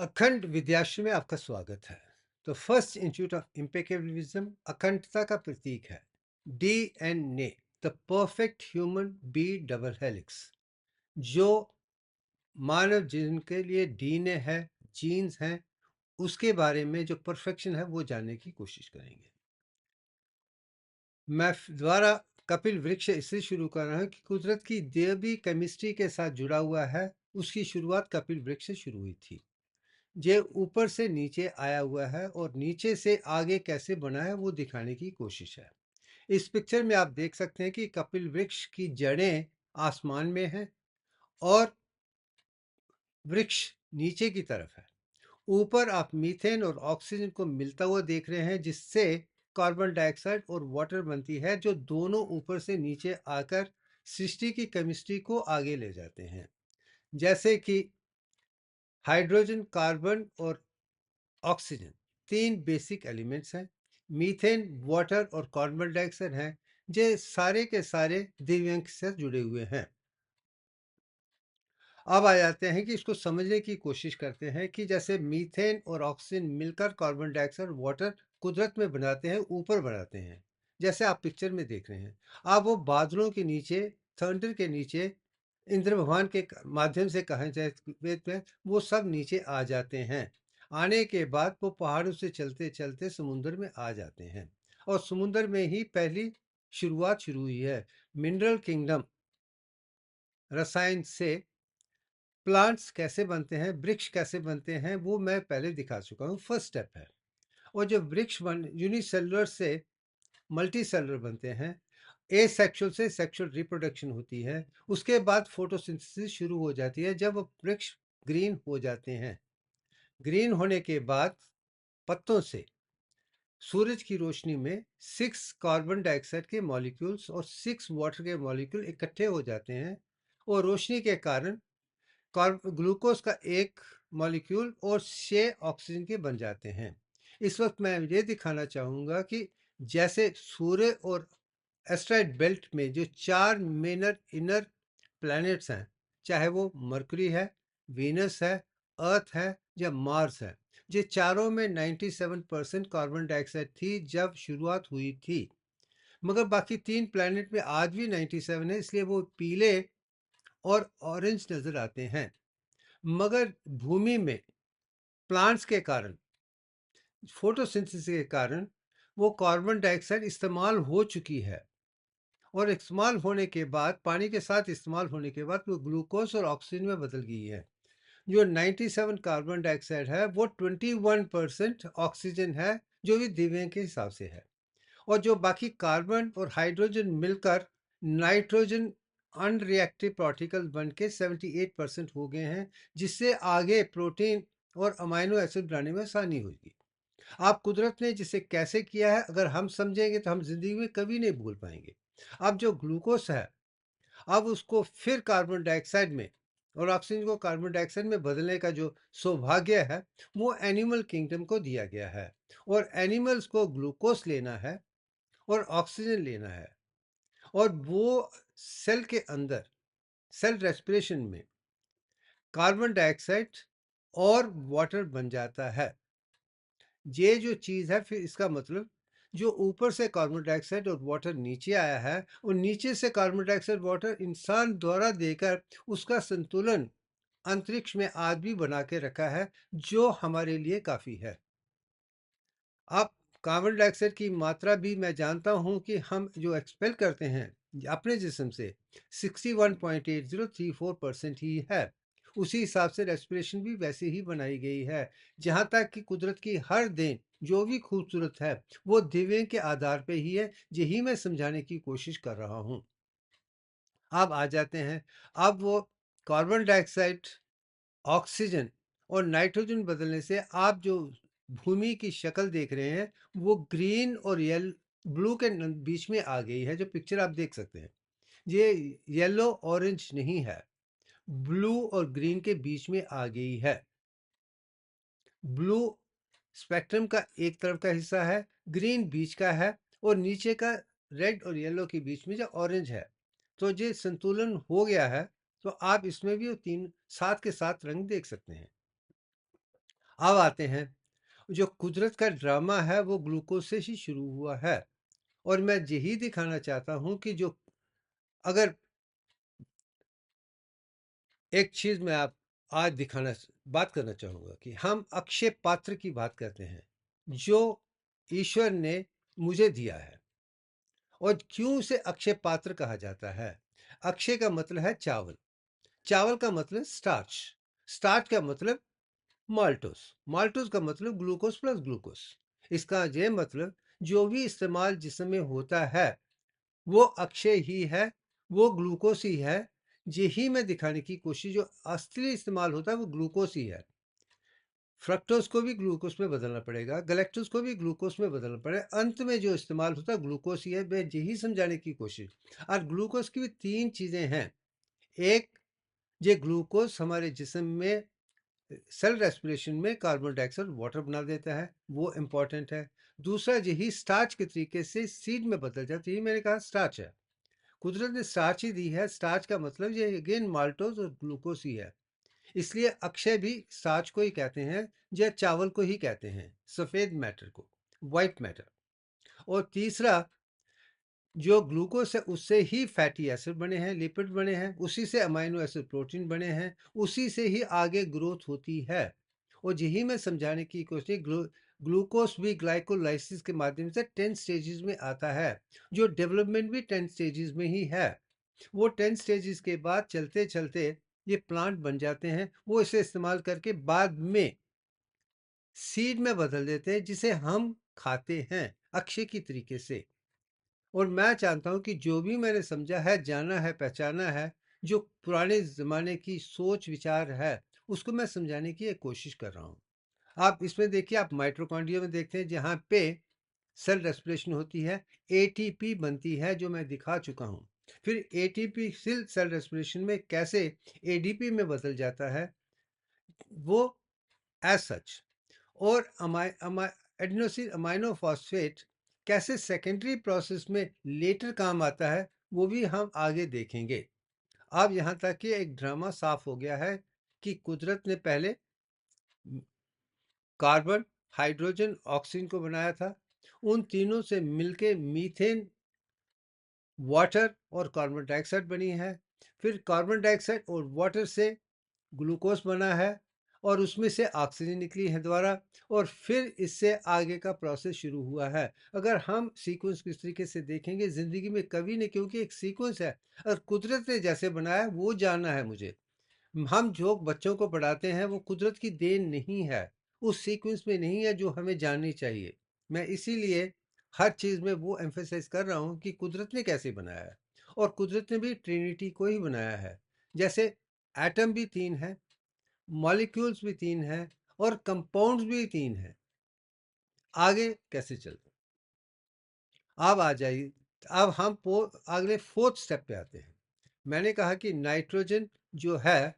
अखंड विद्याश्रम में आपका स्वागत है। तो फर्स्ट इंस्टीट्यूट ऑफ इम्पेकेबलिज्म अखंडता का प्रतीक है। DNA, the perfect human be double helix, जो मानव जिनके लिए डीएनए है, जीन्स हैं, उसके बारे में जो परफेक्शन है वो जानने की कोशिश करेंगे। मैं द्वारा कपिल वृक्ष इससे शुरू कर रहा हूँ कि कुदरत की दैवी केमिस्ट्री के साथ जुड़ा हुआ है। उसकी शुरुआत कपिल वृक्ष से शुरू हुई थी। ये ऊपर से नीचे आया हुआ है और नीचे से आगे कैसे बना है वो दिखाने की कोशिश है। इस पिक्चर में आप देख सकते हैं कि कपिल वृक्ष की जड़ें आसमान में हैं और वृक्ष नीचे की तरफ है। ऊपर आप मीथेन और ऑक्सीजन को मिलता हुआ देख रहे हैं, जिससे कार्बन डाइऑक्साइड और वाटर बनती है, जो दोनों ऊपर से नीचे आकर सृष्टि की केमिस्ट्री को आगे ले जाते हैं। जैसे कि हाइड्रोजन, कार्बन और ऑक्सीजन तीन बेसिक एलिमेंट्स हैं। मीथेन, वाटर और कार्बन डाइऑक्साइड हैं, जो सारे के सारे दिव्यांग से जुड़े हुए हैं। अब आ जाते हैं कि इसको समझने की कोशिश करते हैं कि जैसे मीथेन और ऑक्सीजन मिलकर कार्बन डाइऑक्साइड वाटर कुदरत में बनाते हैं, ऊपर बनाते हैं, जैसे आप पिक्चर में देख रहे हैं। अब वो बादलों के नीचे, थंडर के नीचे, इंद्र भगवान के माध्यम से कहा जाए वेद में, वो सब नीचे आ जाते हैं। आने के बाद वो पहाड़ों से चलते चलते समुद्र में आ जाते हैं और समुद्र में ही पहली शुरुआत शुरू हुई है। मिनरल किंगडम, रसायन से प्लांट्स कैसे बनते हैं, वृक्ष कैसे बनते हैं, वो मैं पहले दिखा चुका हूँ। फर्स्ट स्टेप है। और जो वृक्ष बन यूनिसेलुलर से मल्टी सेलुलर बनते हैं, ए सेक्सुअल से सेक्सुअल रिप्रोडक्शन होती है। उसके बाद फोटोसिंथेसिस शुरू हो जाती है, जब वृक्ष ग्रीन हो जाते हैं। ग्रीन होने के बाद पत्तों से सूरज की रोशनी में 6 कार्बन डाइऑक्साइड के मॉलिक्यूल्स और 6 वाटर के मॉलिक्यूल इकट्ठे हो जाते हैं और रोशनी के कारण ग्लूकोज का एक मॉलिक्यूल और 6 ऑक्सीजन के बन जाते हैं। इस वक्त मैं ये दिखाना चाहूँगा कि जैसे सूर्य और एस्ट्रॉइड बेल्ट में जो 4 मेनर इनर प्लैनेट्स हैं, चाहे वो मरकरी है, वीनस है, अर्थ है या मार्स है, ये चारों में 97% कार्बन डाइऑक्साइड थी जब शुरुआत हुई थी। मगर बाकी 3 प्लैनेट में आज भी 97 है, इसलिए वो पीले और ऑरेंज नजर आते हैं। मगर भूमि में प्लांट्स के कारण, फोटोसिंथेसिस के कारण, वो कार्बन डाइऑक्साइड इस्तेमाल हो चुकी है और इस्तेमाल होने के बाद, पानी के साथ इस्तेमाल होने के बाद, वो ग्लूकोज और ऑक्सीजन में बदल गई है। जो 97 कार्बन डाइऑक्साइड है वो 21% ऑक्सीजन है, जो भी दिव्यांग के हिसाब से है। और जो बाकी कार्बन और हाइड्रोजन मिलकर नाइट्रोजन अनरिएक्टिव पार्टिकल बन के 78% हो गए हैं, जिससे आगे प्रोटीन और अमाइनो एसिड बनाने में आसानी होगी। आप कुदरत ने जिसे कैसे किया है, अगर हम समझेंगे तो हम जिंदगी में कभी नहीं भूल पाएंगे। अब जो ग्लूकोज है, अब उसको फिर कार्बन डाइऑक्साइड में और ऑक्सीजन को कार्बन डाइऑक्साइड में बदलने का जो सौभाग्य है, वो एनिमल किंगडम को दिया गया है। और एनिमल्स को ग्लूकोज लेना है और ऑक्सीजन लेना है, और वो सेल के अंदर, सेल रेस्पिरेशन में कार्बन डाइऑक्साइड और वाटर बन जाता है। ये जो चीज़ है, फिर इसका मतलब जो ऊपर से कार्बन डाइऑक्साइड और वाटर नीचे आया है, और नीचे से कार्बन डाइऑक्साइड वाटर इंसान द्वारा देकर उसका संतुलन अंतरिक्ष में आज भी बना के रखा है, जो हमारे लिए काफ़ी है। अब कार्बन डाइऑक्साइड की मात्रा भी मैं जानता हूं कि हम जो एक्सपेल करते हैं अपने जिस्म से 61.8034% ही है। उसी हिसाब से रेस्पिरेशन भी वैसे ही बनाई गई है। जहां तक कि कुदरत की हर देन जो भी खूबसूरत है, वो दिव्य के आधार पे ही है। यही मैं समझाने की कोशिश कर रहा हूं। अब आ जाते हैं। अब वो कार्बन डाइऑक्साइड, ऑक्सीजन और नाइट्रोजन बदलने से आप जो भूमि की शक्ल देख रहे हैं, वो ग्रीन और ब्लू के बीच में आ गई है। जो पिक्चर आप देख सकते हैं, ये येलो ऑरेंज नहीं है, ब्लू और ग्रीन के बीच में आ गई है। ब्लू स्पेक्ट्रम का एक तरफ का हिस्सा है, ग्रीन बीच का है, और नीचे का रेड और येलो के बीच में जो ऑरेंज है। तो ये संतुलन हो गया है। तो आप इसमें भी वो तीन साथ के साथ रंग देख सकते हैं। अब आते हैं, जो कुदरत का ड्रामा है वो ग्लूकोज से ही शुरू हुआ है। और मैं यही दिखाना चाहता हूँ कि जो अगर एक चीज़ मैं आप आज बात करना चाहूँगा कि हम अक्षय पात्र की बात करते हैं, जो ईश्वर ने मुझे दिया है। और क्यों उसे अक्षय पात्र कहा जाता है? अक्षय का मतलब है चावल, चावल का मतलब स्टार्च, स्टार्च का मतलब माल्टोस, माल्टोस का मतलब ग्लूकोज प्लस ग्लूकोज। इसका ये मतलब जो भी इस्तेमाल जिस्म में होता है वो अक्षय ही है, वो ग्लूकोज ही है। यही मैं दिखाने की कोशिश, जो असली इस्तेमाल होता है वो ग्लूकोज ही है। फ्रक्टोज को भी ग्लूकोज में बदलना पड़ेगा, गैलेक्टोज को भी ग्लूकोज में बदलना पड़ेगा। अंत में जो इस्तेमाल होता है ग्लूकोज ही है। मैं यही समझाने की कोशिश। और ग्लूकोज की भी तीन चीज़ें हैं। एक, ये ग्लूकोज हमारे जिस्म में सेल रेस्पिरेशन में कार्बन डाइऑक्साइड वाटर बना देता है, वो इंपॉर्टेंट है। दूसरा, यही स्टार्च के तरीके से सीड में बदल जाता है। यही मैंने कहा स्टार्च है, कुदरत ने स्टार्च ही दी है। स्टार्च का मतलब ये अगेन माल्टोज और ग्लूकोज ही है। इसलिए अक्षय भी स्टार्च को ही कहते हैं, या चावल को ही कहते हैं, सफ़ेद मैटर को, वाइट मैटर। और तीसरा, जो ग्लूकोज है उससे ही फैटी एसिड बने हैं, लिपिड बने हैं, उसी से अमाइनो एसिड प्रोटीन बने हैं, उसी से ही आगे ग्रोथ होती है। और यही मैं समझाने की कोशिश, ग्लूकोज भी ग्लाइकोलाइसिस के माध्यम से 10 स्टेजेस में आता है। जो डेवलपमेंट भी 10 स्टेजेस में ही है। वो 10 स्टेजेस के बाद चलते चलते ये प्लांट बन जाते हैं। वो इसे इस्तेमाल करके बाद में सीड में बदल देते हैं, जिसे हम खाते हैं अक्षय की तरीके से। और मैं चाहता हूँ कि जो भी मैंने समझा है, जाना है, पहचाना है, जो पुराने ज़माने की सोच विचार है, उसको मैं समझाने की एक कोशिश कर रहा हूँ। आप इसमें देखिए, आप माइटोकॉन्ड्रिया में देखते हैं जहाँ पे सेल रेस्पिरेशन होती है, एटीपी बनती है, जो मैं दिखा चुका हूँ। फिर एटीपी सेल रेस्पिरेशन में कैसे एडीपी में बदल जाता है, वो एज सच। और एडिनोसिन अमाइनो फॉस्फेट कैसे सेकेंडरी प्रोसेस में लेटर काम आता है, वो भी हम आगे देखेंगे। अब यहाँ तक कि एक ड्रामा साफ हो गया है कि कुदरत ने पहले कार्बन, हाइड्रोजन, ऑक्सीजन को बनाया था। उन तीनों से मिलके मीथेन, वाटर और कार्बन डाइऑक्साइड बनी है। फिर कार्बन डाइऑक्साइड और वाटर से ग्लूकोज बना है, और उसमें से ऑक्सीजन निकली है दोबारा। और फिर इससे आगे का प्रोसेस शुरू हुआ है। अगर हम सीक्वेंस को इस तरीके से देखेंगे ज़िंदगी में कभी नहीं, क्योंकि एक सीक्वेंस है। और कुदरत ने जैसे बनाया वो जानना है मुझे। हम जो बच्चों को पढ़ाते हैं वो कुदरत की देन नहीं है, उस सीक्वेंस में नहीं है जो हमें जाननी चाहिए। मैं इसीलिए हर चीज़ में वो एम्फेसाइज कर रहा हूँ कि कुदरत ने कैसे बनाया है। और कुदरत ने भी ट्रिनिटी को ही बनाया है। जैसे एटम भी तीन है, मॉलिक्यूल्स भी तीन हैं, और कंपाउंड्स भी तीन हैं। आगे कैसे चलते, अब आ जाइए। अब हम अगले फोर्थ स्टेप पे आते हैं। मैंने कहा कि नाइट्रोजन जो है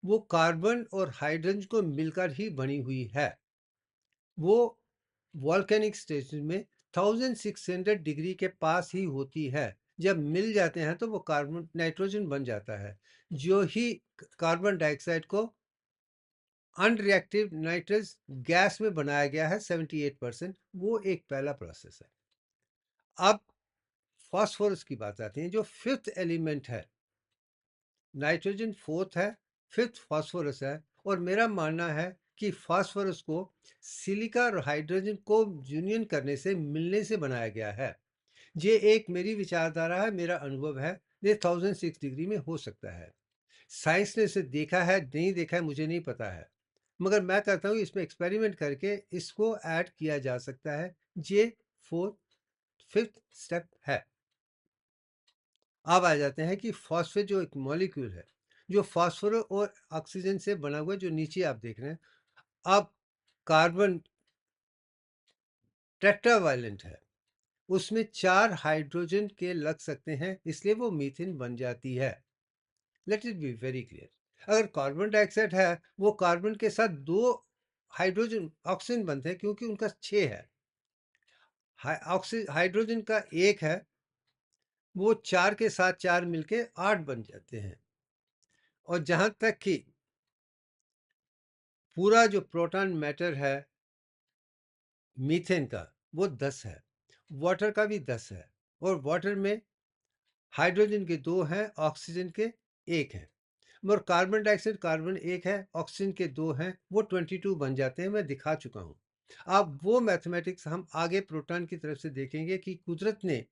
वो कार्बन और हाइड्रोजन को मिलकर ही बनी हुई है। वो वॉल्केनिक स्टेज में 1600 डिग्री के पास ही होती है। जब मिल जाते हैं तो वो कार्बन नाइट्रोजन बन जाता है, जो ही कार्बन डाइऑक्साइड को अनरिएक्टिव नाइट्रस गैस में बनाया गया है 78%। वो एक पहला प्रोसेस है। अब फास्फोरस की बात आती है, जो फिफ्थ एलिमेंट है। नाइट्रोजन फोर्थ है, फिफ्थ फास्फोरस है। और मेरा मानना है कि फास्फोरस को सिलिका और हाइड्रोजन को यूनियन करने से, मिलने से बनाया गया है। ये एक मेरी विचारधारा है, मेरा अनुभव है। ये 1006 डिग्री में हो सकता है। साइंस ने इसे देखा है नहीं देखा है मुझे नहीं पता है, मगर मैं कहता हूँ इसमें एक्सपेरिमेंट करके इसको ऐड किया जा सकता है। ये फोर्थ फिफ्थ स्टेप है। अब आ जाते हैं कि फॉस्फेट जो एक मॉलिक्यूल है, जो फास्फोरस और ऑक्सीजन से बना हुआ है, जो नीचे आप देख रहे हैं। अब कार्बन टेट्रावैलेंट है, उसमें 4 हाइड्रोजन के लग सकते हैं, इसलिए वो मीथेन बन जाती है। Let it be very clear. अगर कार्बन डाइऑक्साइड है, वो कार्बन के साथ 2 हाइड्रोजन ऑक्सीजन बनते हैं, क्योंकि उनका 6 है। हाइड्रोजन का 1 है, वो 4 के साथ 4 मिलके 8 बन जाते हैं। और जहाँ तक कि पूरा जो प्रोटॉन मैटर है मीथेन का, वो 10 है। वाटर का भी 10 है। और वाटर में हाइड्रोजन के 2 हैं, ऑक्सीजन के 1 हैं। मगर कार्बन डाइऑक्साइड, कार्बन 1 है, ऑक्सीजन के 2 हैं, वो 22 बन जाते हैं, मैं दिखा चुका हूँ। अब वो मैथमेटिक्स हम आगे प्रोटॉन की तरफ से देखेंगे कि कुदरत ने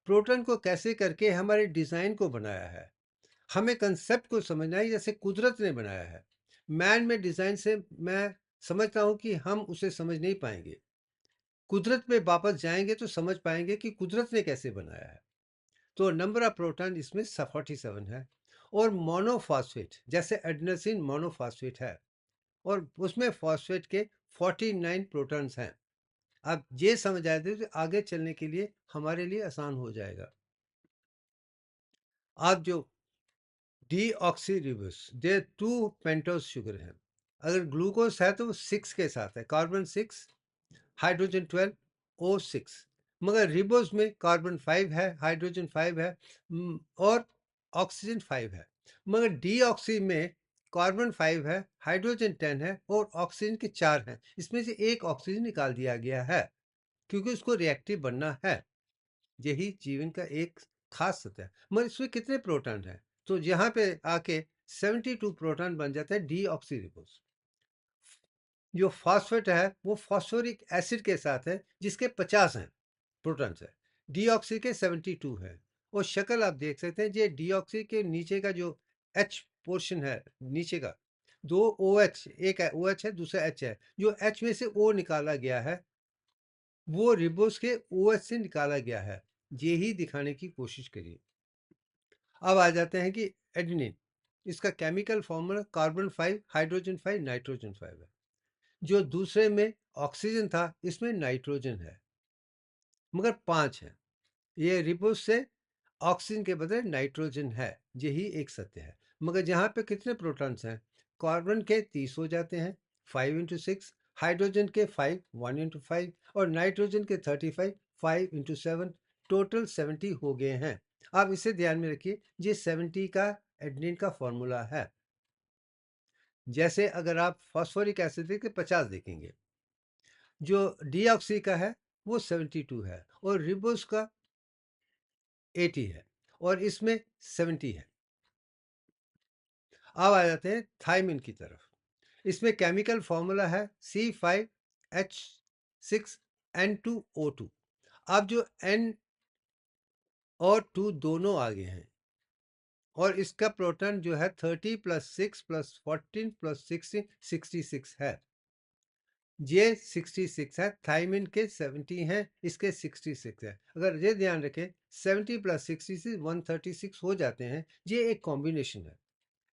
प्रोटॉन को कैसे करके हमारे डिज़ाइन को बनाया है। हमें कंसेप्ट को समझना है जैसे कुदरत ने बनाया है। मैन में डिज़ाइन से मैं समझता हूँ कि हम उसे समझ नहीं पाएंगे। कुदरत में वापस जाएंगे तो समझ पाएंगे कि कुदरत ने कैसे बनाया है। तो नंबर ऑफ प्रोटॉन इसमें 47 है। और मोनोफॉस्फेट जैसे एडेनोसिन मोनोफॉस्फेट है, और उसमें फॉस्फेट के 49 प्रोटॉन्स हैं। अब ये समझ आए तो आगे चलने के लिए हमारे लिए आसान हो जाएगा। आप जो डीऑक्सीरिबोस, दे 2 पेंटोस शुगर है। अगर ग्लूकोज है तो वो 6 के साथ है, कार्बन 6, हाइड्रोजन 12, O6। मगर रिबोस में कार्बन 5 है, हाइड्रोजन 5 है, और ऑक्सीजन 5 है। मगर डीऑक्सी में कार्बन 5 है, हाइड्रोजन 10 है, और ऑक्सीजन के 4 हैं। इसमें से एक ऑक्सीजन निकाल दिया गया है क्योंकि उसको रिएक्टिव बनना है। यही जीवन का एक खास सत्य है। मगर इसमें कितने प्रोटॉन हैं? तो यहाँ पे आके 72 प्रोटॉन बन जाता है डीऑक्सीरिबोस। जो फॉस्फेट है वो फॉस्फोरिक एसिड के साथ है, जिसके 50 हैं प्रोटॉन्स है। डीऑक्सी के 72 है। और शक्ल आप देख सकते हैं, ये डीऑक्सी के नीचे का जो एच पोर्शन है, नीचे का 2 OH, एक है OH है, दूसरा H है। जो H में से O निकाला गया है वो रिबोस के OH से निकाला गया है। ये ही दिखाने की कोशिश करिए। अब आ जाते हैं कि एडेनिन, इसका chemical formula carbon 5, hydrogen 5, nitrogen 5 है। जो दूसरे में ऑक्सीजन था, इसमें नाइट्रोजन है, मगर 5 है। ये रिबोस से ऑक्सीजन के बदले नाइट्रोजन है। यही एक सत्य है। मगर यहाँ पे कितने प्रोटॉन्स हैं? कार्बन के 30 हो जाते हैं, 5 इंटू 6, हाइड्रोजन के 5, 1 इंटू 5, और नाइट्रोजन के 35, 5 इंटू 7, टोटल 70 हो गए हैं। आप इसे ध्यान में रखिए, ये 70 का एडेनिन का फॉर्मूला है। जैसे अगर आप फॉस्फोरिक एसिड देख 50 देखेंगे, जो डीऑक्सी का है वो 72 है, और रिबोस का 80 है, और इसमें 70 है। अब आ जाते हैं थायमिन की तरफ। इसमें केमिकल फॉर्मूला है C5H6N2O2। अब जो N और 2 दोनों आगे हैं, और इसका प्रोटॉन जो है 30 + 6 + 14 + 16, 66 है। ये 66 है, थायमिन के 70 हैं, इसके 66 है। अगर ये ध्यान रखें, 70 + 66 136 हो जाते हैं। ये एक कॉम्बिनेशन है,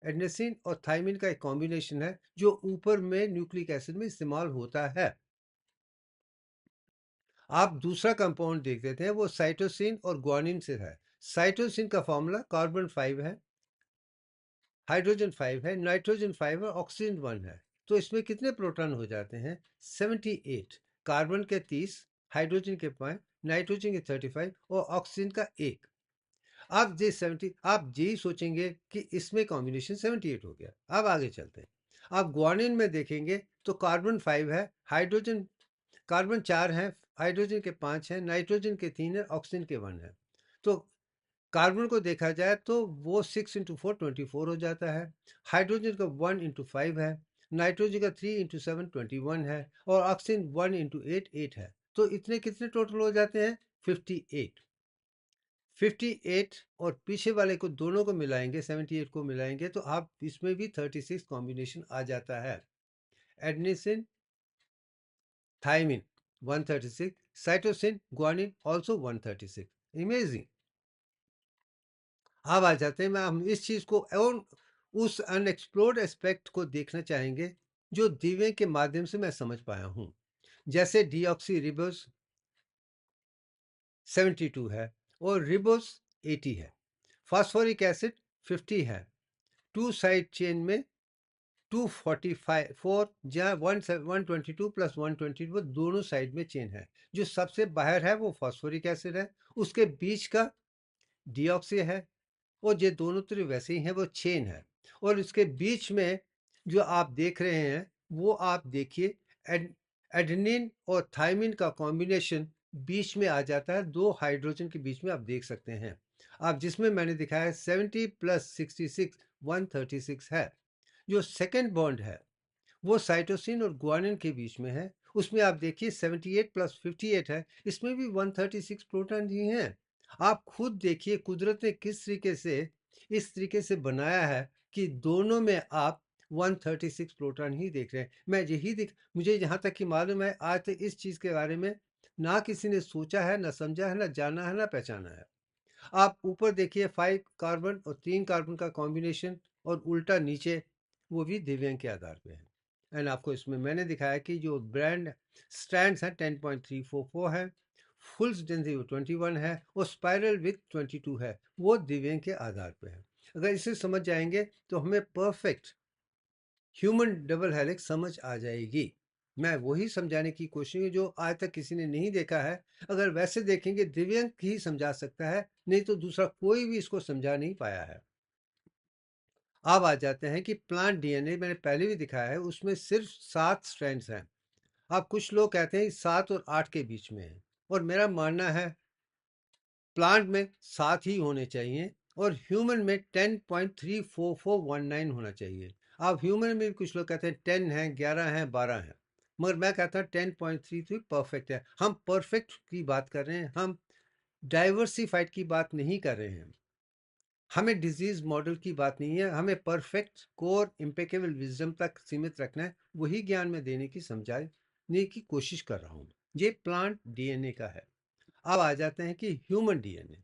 एडेनिन और थायमिन का एक कॉम्बिनेशन है, जो ऊपर में न्यूक्लिक एसिड में इस्तेमाल होता है। आप दूसरा कंपाउंड देख लेते हैं, वो साइटोसिन और ग्वानिन से है। साइटोसिन का फॉर्मूला कार्बन 5 है, हाइड्रोजन 5 है, नाइट्रोजन 5 है, ऑक्सीजन 1 है। तो इसमें कितने प्रोटॉन हो जाते हैं? 78। कार्बन के 30, हाइड्रोजन के 5, नाइट्रोजन के 35, और ऑक्सीजन का 1। अब ये 70, आप यही सोचेंगे कि इसमें कॉम्बिनेशन 78 हो गया। अब आगे चलते हैं। आप ग्वानिन में देखेंगे तो कार्बन 5 है, हाइड्रोजन, कार्बन 4 है, हाइड्रोजन के 5 हैं, नाइट्रोजन के 3 है, ऑक्सीजन के 1 है। तो कार्बन को देखा जाए तो वो 6 इंटू 4 24 हो जाता है। हाइड्रोजन का 1 इंटू 5 है, नाइट्रोजन का 3 इंटू 7 21 है, और ऑक्सीजन 1 इंटू 8 8 है। तो इतने कितने टोटल हो जाते हैं? 58। 58, और पीछे वाले को दोनों को मिलाएंगे, 78 को मिलाएंगे, तो आप इसमें भी 36 कॉम्बिनेशन आ जाता है। Adenine, thymine 136, cytosine, guanine also 136। Imaging. अब आ जाते हैं, मैं हम इस चीज़ को और उस अनएक्सप्लोर्ड एस्पेक्ट को देखना चाहेंगे जो दिव्य के माध्यम से मैं समझ पाया हूँ। जैसे डीऑक्सी रिबोस 72 है, और रिबोस 80 है। फास्फोरिक एसिड 50 है। टू साइड चेन में 245 4, जहाँ 122 + 122, वो दोनों साइड में चेन है। जो सबसे बाहर है वो फास्फोरिक एसिड है, उसके बीच का डीऑक्सी है, और ये दोनों तरफ वैसे ही हैं, वो चेन है। और इसके बीच में जो आप देख रहे हैं वो आप देखिए, एड एडेनिन और थायमिन का कॉम्बिनेशन बीच में आ जाता है, 2 हाइड्रोजन के बीच में आप देख सकते हैं। आप जिसमें मैंने दिखाया है 70 + 66 136 है। जो सेकंड बॉन्ड है वो साइटोसिन और गुआनिन के बीच में है। उसमें आप देखिए 78 + 58 है, इसमें भी 136 प्रोटॉन ही हैं। आप खुद देखिए कुदरत ने किस तरीके से इस तरीके से बनाया है कि दोनों में आप 136 प्रोटॉन ही देख रहे हैं। मैं यही देख मुझे जहाँ तक कि मालूम है, आज तक इस चीज़ के बारे में ना किसी ने सोचा है, ना समझा है, ना जाना है, ना पहचाना है। आप ऊपर देखिए 5 कार्बन और 3 कार्बन का कॉम्बिनेशन, और उल्टा नीचे वो भी दिव्यांग के आधार पे है। एंड आपको इसमें मैंने दिखाया कि जो ब्रांड स्ट्रैंड्स हैं 10.344 है, फुल डेंसिटी 21 है, और स्पाइरल विथ 22 है, वो दिव्यांग के आधार पे है। अगर इसे समझ जाएंगे तो हमें परफेक्ट ह्यूमन डबल हेलिक्स समझ आ जाएगी। मैं वही समझाने की कोशिश है जो आज तक किसी ने नहीं देखा है। अगर वैसे देखेंगे दिव्यांग ही समझा सकता है, नहीं तो दूसरा कोई भी इसको समझा नहीं पाया है। अब आ जाते हैं कि प्लांट डीएनए मैंने पहले भी दिखाया है, उसमें सिर्फ 7 स्ट्रैंड्स हैं। अब कुछ लोग कहते हैं 7 और 8 के बीच में है, और मेरा मानना है प्लांट में 7 ही होने चाहिए, और ह्यूमन में 10.34419 होना चाहिए। अब ह्यूमन में भी कुछ लोग कहते हैं 10 हैं, 11 हैं, 12 हैं, मगर मैं कहता हूँ 10.33 परफेक्ट है। हम परफेक्ट की बात कर रहे हैं, हम डाइवर्सिफाइड की बात नहीं कर रहे हैं। हमें डिजीज मॉडल की बात नहीं है, हमें परफेक्ट कोर इम्पेकेबल विजडम तक सीमित रखना है। वही ज्ञान में देने की समझाने की कोशिश कर रहा हूँ। ये प्लांट डीएनए का है। अब आ जाते हैं कि ह्यूमन डीएनए।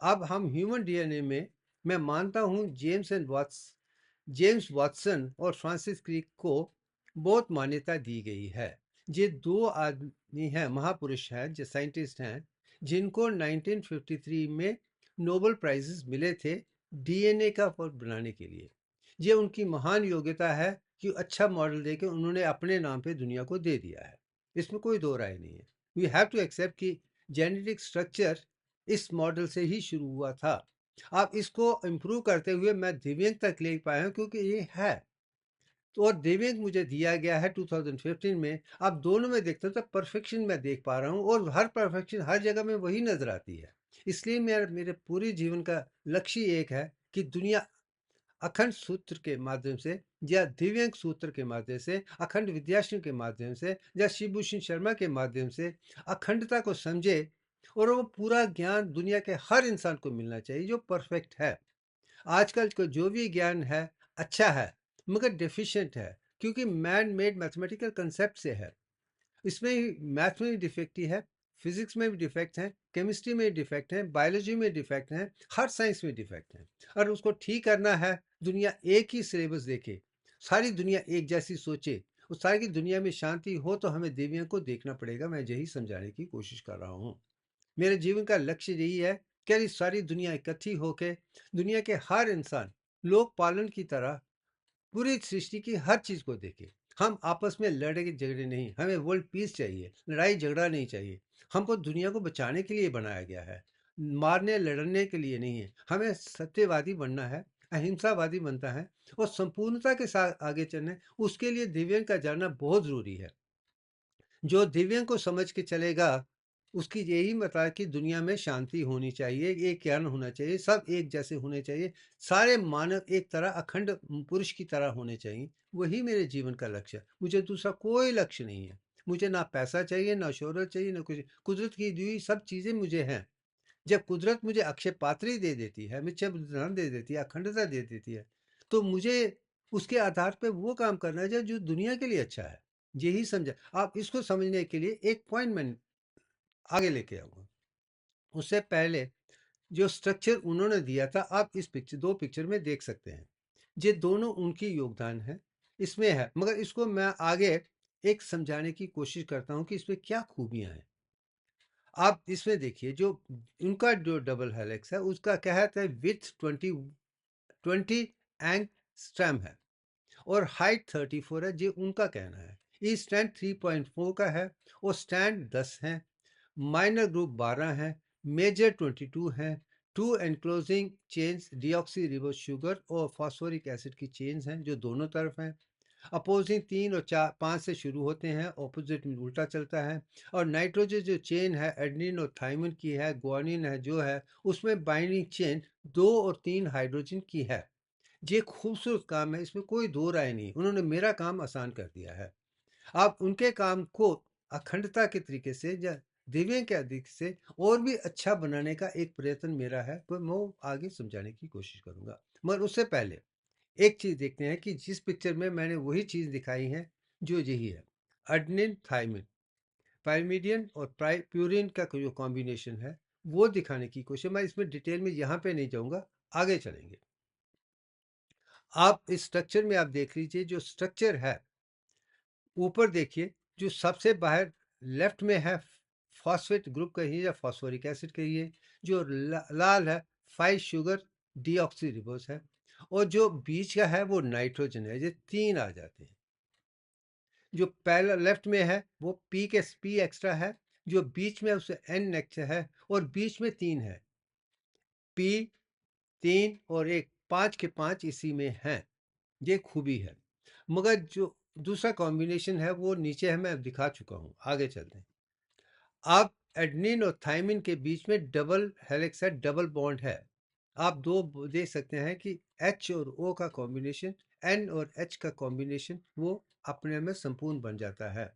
अब हम ह्यूमन डीएनए में मैं मानता हूं जेम्स वाटसन और फ्रांसिस क्रिक को बहुत मान्यता दी गई है। ये दो आदमी हैं, महापुरुष हैं, जो साइंटिस्ट हैं, जिनको 1953 में नोबेल प्राइजेस मिले थे डीएनए का फॉर्म बनाने के लिए। ये उनकी महान योग्यता है कि अच्छा मॉडल देके उन्होंने अपने नाम पे दुनिया को दे दिया है। इसमें कोई दो राय नहीं है। वी हैव टू एक्सेप्ट कि जेनेटिक स्ट्रक्चर इस मॉडल से ही शुरू हुआ था। अब इसको इम्प्रूव करते हुए मैं दिव्यांग तक ले पाया हूँ, क्योंकि ये है। तो और दिव्यांग मुझे दिया गया है 2015 में। अब दोनों में देखता हूँ तो परफेक्शन मैं देख पा रहा हूँ, और हर परफेक्शन हर जगह में वही नजर आती है। इसलिए मेरे मेरे पूरे जीवन का लक्ष्य एक है कि दुनिया अखंड सूत्र के माध्यम से, या दिव्यांग सूत्र के माध्यम से, अखंड विद्याश्रम के माध्यम से, या शिवभूषण शर्मा के माध्यम से अखंडता को समझे, और वो पूरा ज्ञान दुनिया के हर इंसान को मिलना चाहिए जो परफेक्ट है। आजकल को जो भी ज्ञान है अच्छा है, मगर डेफिशिएंट है, क्योंकि मैन मेड मैथमेटिकल कंसेप्ट से है। इसमें मैथ में भी डिफेक्ट ही है, फिजिक्स में भी डिफेक्ट है, केमिस्ट्री में डिफेक्ट है, बायोलॉजी में डिफेक्ट है, हर साइंस में डिफेक्ट है। और उसको ठीक करना है, दुनिया एक ही सिलेबस देखे, सारी दुनिया एक जैसी सोचे, उस सारी दुनिया में शांति हो, तो हमें देवियों को देखना पड़ेगा। मैं यही समझाने की कोशिश कर रहा हूँ। मेरे जीवन का लक्ष्य यही है कि सारी दुनिया इकट्ठी होके दुनिया के हर इंसान लोक पालन की तरह पूरी सृष्टि की हर चीज को देखे। हम आपस में लड़े झगड़े नहीं, हमें वर्ल्ड पीस चाहिए, लड़ाई झगड़ा नहीं चाहिए। हमको दुनिया को बचाने के लिए बनाया गया है, मारने लड़ने के लिए नहीं है। हमें सत्यवादी बनना है, अहिंसावादी बनता है, और संपूर्णता के साथ आगे चलना है। उसके लिए दिव्यांग का जानना बहुत जरूरी है। जो दिव्यांग को समझ के चलेगा, उसकी यही मत है कि दुनिया में शांति होनी चाहिए, एक ज्ञान होना चाहिए, सब एक जैसे होने चाहिए, सारे मानव एक तरह अखंड पुरुष की तरह होने चाहिए। वही मेरे जीवन का लक्ष्य है। मुझे दूसरा कोई लक्ष्य नहीं है। मुझे ना पैसा चाहिए, ना शोहरत चाहिए, ना कुछ। कुदरत की दी हुई सब चीजें मुझे हैं। जब कुदरत मुझे अक्षय पात्री दे देती है, मुझे धन दे देती है, अखंडता दे देती है, तो मुझे उसके आधार पर वो काम करना चाहिए जो दुनिया के लिए अच्छा है। यही समझा। आप इसको समझने के लिए एक पॉइंट मैं आगे लेके आऊंगा। उससे पहले जो स्ट्रक्चर उन्होंने दिया था, आप इस पिक्चर, दो पिक्चर में देख सकते हैं। ये दोनों उनकी योगदान है, इसमें है। मगर इसको मैं आगे एक समझाने की कोशिश करता हूं कि इसमें क्या खूबियां हैं। आप इसमें देखिए, जो उनका जो डबल हेलिक्स है उसका कहता है विथ 20 एंगस्ट्रैम है, और हाइट 34 है, ये उनका कहना है। ई स्टैंड 3.4 का है, और स्टैंड 10 है, माइनर ग्रुप 12 है, मेजर 22 है। Two enclosing chains deoxyribose sugar और फॉस्फोरिक एसिड की चेन्स हैं जो दोनों तरफ हैं। अपोजिंग 3 और 4 5 से शुरू होते हैं, ऑपोजिट में उल्टा चलता है। और नाइट्रोजन जो चेन है एडेनिन और थाइमिन की है, ग्वानिन है जो है, उसमें बाइंडिंग चेन 2 और 3 हाइड्रोजन की है। ये खूबसूरत काम है, इसमें कोई दो राय नहीं, उन्होंने मेरा काम आसान कर दिया है। आप उनके काम को अखंडता के तरीके से या दिव्य के अधिक से और भी अच्छा बनाने का एक प्रयत्न मेरा है, तो मैं वो आगे समझाने की कोशिश करूंगा। मगर उससे पहले एक चीज देखते हैं कि जिस पिक्चर में मैंने वही चीज दिखाई है जो यही है, अडनिन थाइमिन, पाइरिमिडिन और प्यूरिन का जो कॉम्बिनेशन है वो दिखाने की कोशिश। मैं इसमें डिटेल में यहाँ पे नहीं जाऊंगा, आगे चलेंगे। आप इस स्ट्रक्चर में आप देख लीजिए, जो स्ट्रक्चर है ऊपर देखिए, जो सबसे बाहर लेफ्ट में है फॉस्फेट ग्रुप कहिए या फॉस्फोरिक एसिड कहिए, जो लाल है 5 शुगर डीऑक्सी रिबोस है, और जो बीच का है वो नाइट्रोजन है। ये तीन आ जाते हैं। जो पहला लेफ्ट में है वो पी एक्स्ट्रा है, जो बीच में उससे एन नेक्स्ट है, और बीच में तीन है, पी 3 और एक, 5 के 5 इसी में हैं। ये खूबी है। मगर जो दूसरा कॉम्बिनेशन है वो नीचे है, मैं दिखा चुका हूँ, आगे चलते हैं। आप एडनिन और थाइमिन के बीच में डबल हेलिक्स है, डबल बॉन्ड है। आप देख सकते हैं कि H और O का कॉम्बिनेशन, N और H का कॉम्बिनेशन वो अपने में संपूर्ण बन जाता है,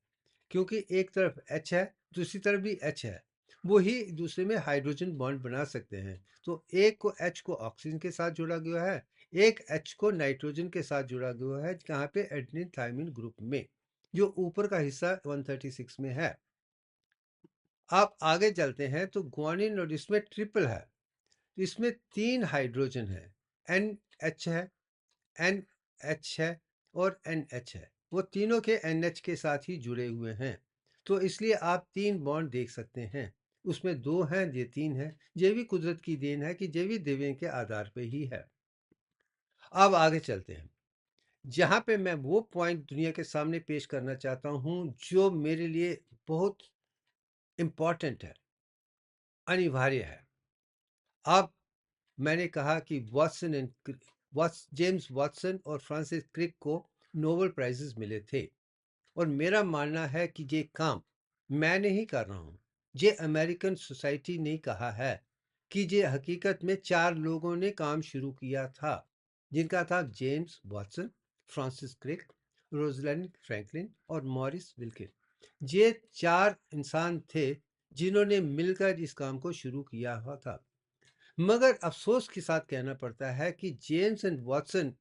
क्योंकि एक तरफ H है, दूसरी तरफ भी H है, वो ही दूसरे में हाइड्रोजन बॉन्ड बना सकते हैं। तो एक को H को ऑक्सीजन के साथ जोड़ा गया है, एक H को नाइट्रोजन के साथ जुड़ा गया है, जहाँ पे एडनिन थाइमिन ग्रुप में, जो ऊपर का हिस्सा 136 में है। आप आगे चलते हैं तो ग्वानिन, और इसमें ट्रिपल है, इसमें 3 हाइड्रोजन है, NH है, NH है और NH है। वो तीनों के NH के साथ ही जुड़े हुए हैं, तो इसलिए आप 3 बॉन्ड देख सकते हैं। उसमें 2 हैं, ये 3 है। ये भी कुदरत की देन है कि ये भी दिव्य के आधार पे ही है। अब आगे चलते हैं, जहाँ पे मैं वो पॉइंट दुनिया के सामने पेश करना चाहता हूँ जो मेरे लिए बहुत इम्पॉर्टेंट है, अनिवार्य है। अब मैंने कहा कि जेम्स वॉटसन और फ्रांसिस क्रिक को नोबेल प्राइजेस मिले थे, और मेरा मानना है कि ये काम मैं नहीं कर रहा हूँ, ये अमेरिकन सोसाइटी ने कहा है कि ये हकीकत में 4 लोगों ने काम शुरू किया था, जिनका था James Watson, Francis Crick, Rosalind Franklin और मॉरिस विल्किन। ये 4 इंसान थे जिन्होंने मिलकर इस काम को शुरू किया हुआ था। मगर अफसोस के साथ कहना पड़ता है कि जेम्स एंड वॉटसन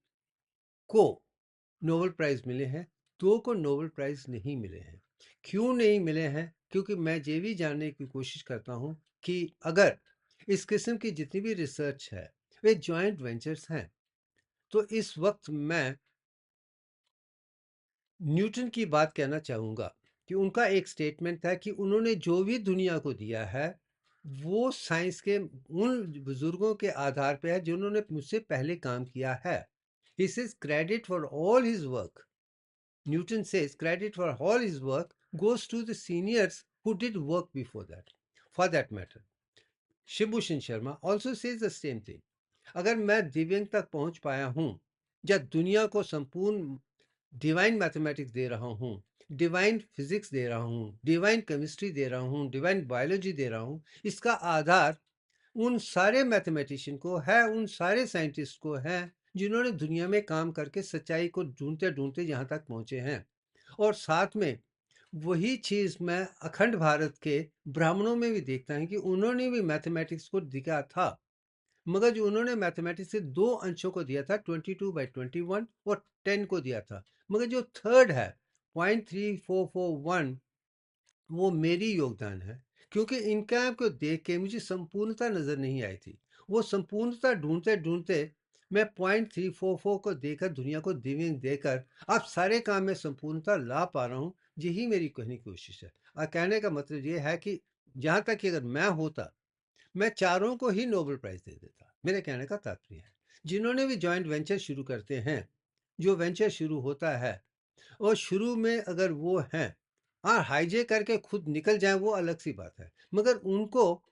को नोबेल प्राइज मिले हैं, 2 को नोबेल प्राइज नहीं मिले हैं। क्यों नहीं मिले हैं? क्योंकि मैं ये भी जानने की कोशिश करता हूं कि अगर इस किस्म की जितनी भी रिसर्च है वे जॉइंट वेंचर्स हैं, तो इस वक्त मैं न्यूटन की बात कहना चाहूँगा कि उनका एक स्टेटमेंट था कि उन्होंने जो भी दुनिया को दिया है वो साइंस के उन बुजुर्गों के आधार पे है जिन्होंने मुझसे पहले काम किया है। He says credit for all his work, Newton says credit for all his work goes to the seniors who did work before that, for that matter Shivbhushan Sharma also says the same thing। अगर मैं दिव्यांग तक पहुंच पाया हूं या दुनिया को संपूर्ण डिवाइन मैथमेटिक्स दे रहा हूँ, डिवाइन फिजिक्स दे रहा हूँ, डिवाइन केमिस्ट्री दे रहा हूँ, डिवाइन बायोलॉजी दे रहा हूँ, इसका आधार उन सारे मैथमेटिशियन को है, उन सारे साइंटिस्ट को है जिन्होंने दुनिया में काम करके सच्चाई को ढूंढते ढूंढते यहाँ तक पहुँचे हैं। और साथ में वही चीज़ मैं अखंड भारत के ब्राह्मणों में भी देखता हूँ कि उन्होंने भी मैथमेटिक्स को दिखा था, मगर जो उन्होंने मैथमेटिक्स से 2 अंशों को दिया था, 22/21 और 10 को दिया था। मगर जो थर्ड है 0.3441, वो मेरी योगदान है, क्योंकि इनका को देख के मुझे संपूर्णता नजर नहीं आई थी। वो संपूर्णता ढूंढते ढूंढते मैं 0.344 को देकर, दुनिया को दिव्य देकर अब सारे काम में संपूर्णता ला पा रहा हूँ। यही मेरी कहने की कोशिश है। और कहने का मतलब ये है कि जहाँ तक कि अगर मैं होता, मैं चारों को ही नोबेल प्राइज दे देता। मेरे कहने का तात्पर्य है, जिन्होंने भी जॉइंट वेंचर शुरू करते हैं, जो वेंचर शुरू होता है और शुरू में अगर वो हैं, हाँ हाईजे करके खुद निकल जाए वो अलग सी बात है, मगर उनको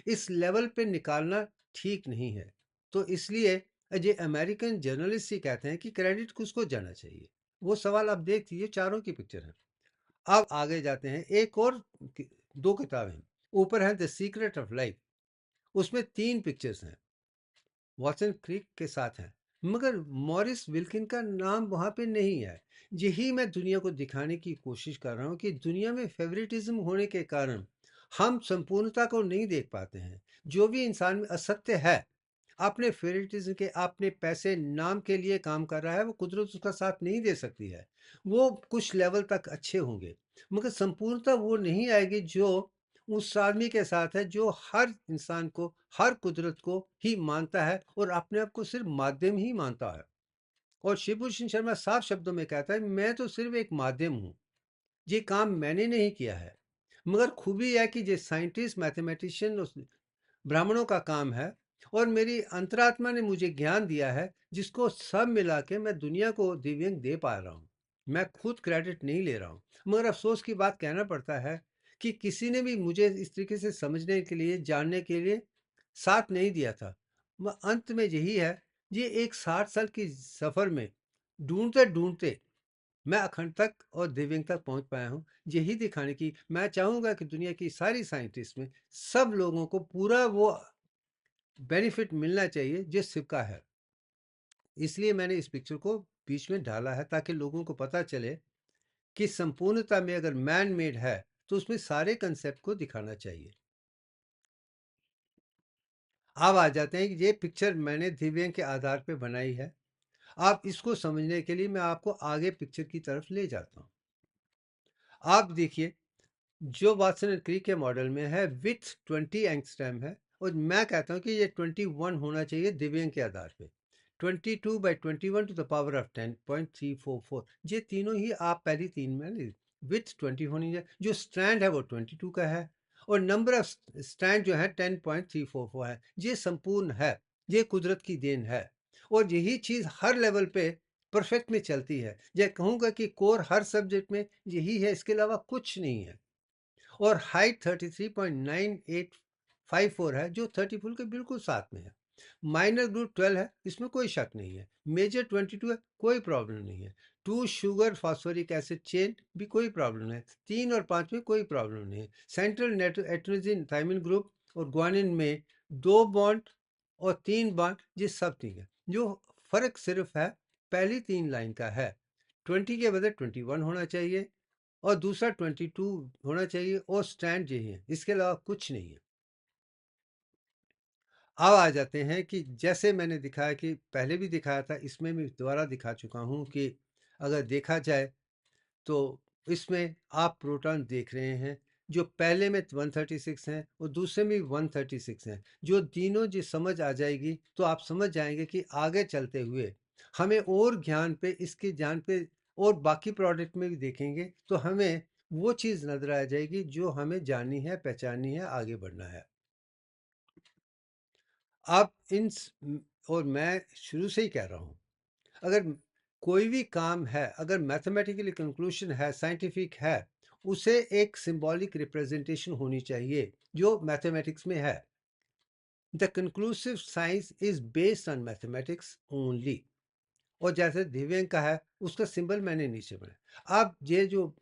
इस लेवल पे निकालना ठीक नहीं है। तो इसलिए ये अमेरिकन जर्नलिस्ट ही कहते हैं कि क्रेडिट किसको जाना चाहिए, वो सवाल आप देख लीजिए, चारों की पिक्चर है। अब आगे जाते हैं, एक और दो किताबें ऊपर है द सीक्रेट ऑफ लाइफ, उसमें 3 पिक्चर्स हैं, वॉटसन क्रिक के साथ हैं, मगर मॉरिस विल्किन का नाम वहाँ पे नहीं है। यही मैं दुनिया को दिखाने की कोशिश कर रहा हूँ कि दुनिया में फेवरेटिज्म होने के कारण हम संपूर्णता को नहीं देख पाते हैं। जो भी इंसान में असत्य है, अपने फेवरेटिज्म के, अपने पैसे नाम के लिए काम कर रहा है, वो कुदरत उसका साथ नहीं दे सकती है। वो कुछ लेवल तक अच्छे होंगे, मगर संपूर्णता वो नहीं आएगी जो उस आदमी के साथ है जो हर इंसान को, हर कुदरत को ही मानता है और अपने आप को सिर्फ माध्यम ही मानता है। और शिवभूषण शर्मा साफ शब्दों में कहता है, मैं तो सिर्फ एक माध्यम हूँ, ये काम मैंने नहीं किया है। मगर खूबी है कि ये साइंटिस्ट, मैथमेटिशियन, ब्राह्मणों का काम है, और मेरी अंतरात्मा ने मुझे ज्ञान दिया है जिसको सब मिला के मैं दुनिया को दिव्यांग दे पा रहा हूँ। मैं खुद क्रेडिट नहीं ले रहा हूँ, मगर अफसोस की बात कहना पड़ता है कि किसी ने भी मुझे इस तरीके से समझने के लिए, जानने के लिए साथ नहीं दिया था। अंत में यही है, ये एक 60 साल की सफर में ढूंढते ढूंढते मैं अखंड तक और दिव्यांग तक पहुंच पाया हूं। यही दिखाने की मैं चाहूंगा कि दुनिया की सारी साइंटिस्ट में सब लोगों को पूरा वो बेनिफिट मिलना चाहिए जो शिव का है। इसलिए मैंने इस पिक्चर को बीच में डाला है, ताकि लोगों को पता चले कि संपूर्णता में अगर मैन मेड है तो उसमें सारे कंसेप्ट को दिखाना चाहिए। अब आ जाते हैं कि ये पिक्चर मैंने दिव्यांग के आधार पर बनाई है। आप इसको समझने के लिए मैं आपको आगे पिक्चर की तरफ ले जाता हूँ। आप देखिए, जो वाटसन एंड क्रिक के मॉडल में है, विथ 20 एंगस्ट्रैम है, और मैं कहता हूँ कि ये 21 होना चाहिए दिव्यांग के आधार पे। 22/21 टू द पावर ऑफ 10.344, ये तीनों ही आप पहली तीन में विथ 20 होनी चाहिए। जो स्ट्रैंड है वो 22 का है, और नंबर ऑफ स्ट्रैंड जो है 10.344 है। ये संपूर्ण है, ये कुदरत की देन है, और यही चीज़ हर लेवल पे परफेक्ट में चलती है। यह कहूँगा कि कोर हर सब्जेक्ट में यही है, इसके अलावा कुछ नहीं है। और हाइट 33.9854 है, जो 30 फुल के बिल्कुल साथ में है। माइनर ग्रुप 12 है, इसमें कोई शक नहीं है। मेजर 22 है, कोई प्रॉब्लम नहीं है। 2 शुगर फॉस्फोरिक एसिड चेन भी कोई प्रॉब्लम नहीं है। 3 और 5 में कोई प्रॉब्लम नहीं है। सेंट्रल एट्रोजिन थायमिन ग्रुप और ग्वानिन में 2 बॉन्ड और 3 बॉन्ड, ये सब ठीक है। जो फर्क सिर्फ है पहली 3 लाइन का है, 20 के बजाय 21 होना चाहिए, और दूसरा 22 होना चाहिए, और स्टैंड यही है, इसके अलावा कुछ नहीं है। अब आ जाते हैं कि जैसे मैंने दिखाया, कि पहले भी दिखाया था, इसमें भी दोबारा दिखा चुका हूँ कि अगर देखा जाए तो इसमें आप प्रोटॉन देख रहे हैं, जो पहले में 136 हैं और दूसरे में भी 136 हैं। जो तीनों जी समझ आ जाएगी तो आप समझ जाएंगे कि आगे चलते हुए हमें और ज्ञान पे, इसके ज्ञान पे, और बाकी प्रोडक्ट में भी देखेंगे तो हमें वो चीज़ नजर आ जाएगी जो हमें जाननी है, पहचाननी है, आगे बढ़ना है। अब और मैं शुरू से ही कह रहा हूँ, अगर कोई भी काम है, अगर मैथमेटिकली कंक्लूशन है, साइंटिफिक है, उसे एक सिंबॉलिक रिप्रेजेंटेशन होनी चाहिए जो मैथमेटिक्स में है। The conclusive science is based on mathematics only. और जैसे दिव्यांग का है, उसका सिंबल मैंने नीचे बनाया। अब ये जो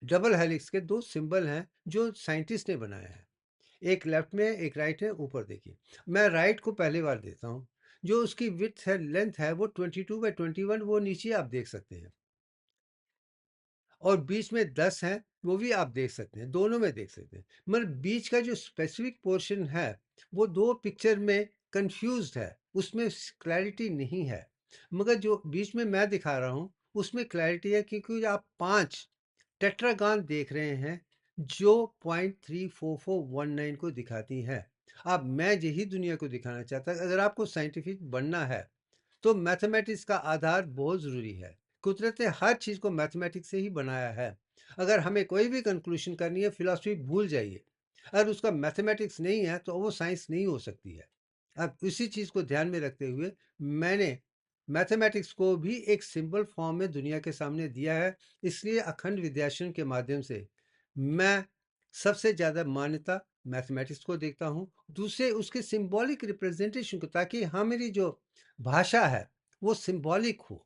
डबल हेलिक्स के दो सिंबल हैं जो साइंटिस्ट ने बनाया है, एक लेफ्ट में एक राइट है, ऊपर देखिए। मैं राइट को पहली बार देता हूँ। जो उसकी विड्थ है, लेंथ है, वो 22/21, वो नीचे आप देख सकते हैं, और बीच में 10 है, वो भी आप देख सकते हैं, दोनों में देख सकते हैं। मगर बीच का जो स्पेसिफिक पोर्शन है, वो दो पिक्चर में कंफ्यूज्ड है, उसमें क्लैरिटी नहीं है। मगर जो बीच में मैं दिखा रहा हूँ, उसमें क्लैरिटी है, क्योंकि आप 5 टेट्रागान देख रहे हैं जो 0.34419 को दिखाती है। अब मैं यही दुनिया को दिखाना चाहता, अगर आपको साइंटिफिक बनना है तो मैथमेटिक्स का आधार बहुत ज़रूरी है। कुदरत ने हर चीज़ को मैथमेटिक्स से ही बनाया है। अगर हमें कोई भी कंक्लूशन करनी है, फिलॉसफी भूल जाइए। अगर उसका मैथमेटिक्स नहीं है तो वो साइंस नहीं हो सकती है। अब इसी चीज़ को ध्यान में रखते हुए मैंने मैथमेटिक्स को भी एक सिंबल फॉर्म में दुनिया के सामने दिया है। इसलिए अखंड विद्याश्रम के माध्यम से मैं सबसे ज़्यादा मान्यता मैथमेटिक्स को देखता हूँ, दूसरे उसके सिंबॉलिक रिप्रेजेंटेशन को, ताकि हमारी जो भाषा है वो सिंबॉलिक हो।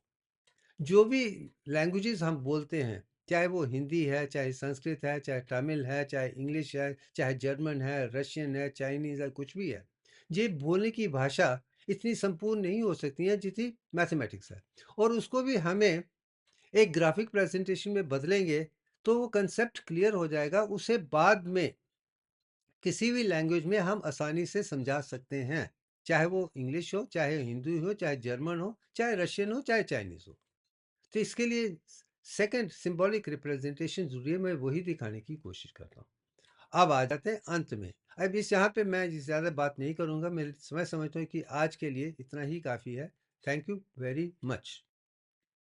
जो भी लैंग्वेजेस हम बोलते हैं, चाहे वो हिंदी है, चाहे संस्कृत है, चाहे तमिल है, चाहे इंग्लिश है, चाहे जर्मन है, रशियन है, चाइनीज़ है, कुछ भी है। ये बोलने की भाषा इतनी संपूर्ण नहीं हो सकती है जितनी मैथमेटिक्स है। और उसको भी हमें एक ग्राफिक प्रेजेंटेशन में बदलेंगे तो वो कंसेप्ट क्लियर हो जाएगा। उसे बाद में किसी भी लैंग्वेज में हम आसानी से समझा सकते हैं। चाहे वो इंग्लिश हो, चाहे हिंदी हो, चाहे जर्मन हो, चाहे रशियन हो, चाहे चाइनीज़ हो। तो इसके लिए सेकंड सिंबॉलिक रिप्रेजेंटेशन ज़रूरी है, मैं वही दिखाने की कोशिश करता हूँ। अब आ जाते हैं अंत में। अब इस यहाँ पे मैं ज़्यादा बात नहीं करूँगा, मैं समझता हूँ कि आज के लिए इतना ही काफ़ी है। Thank you very much.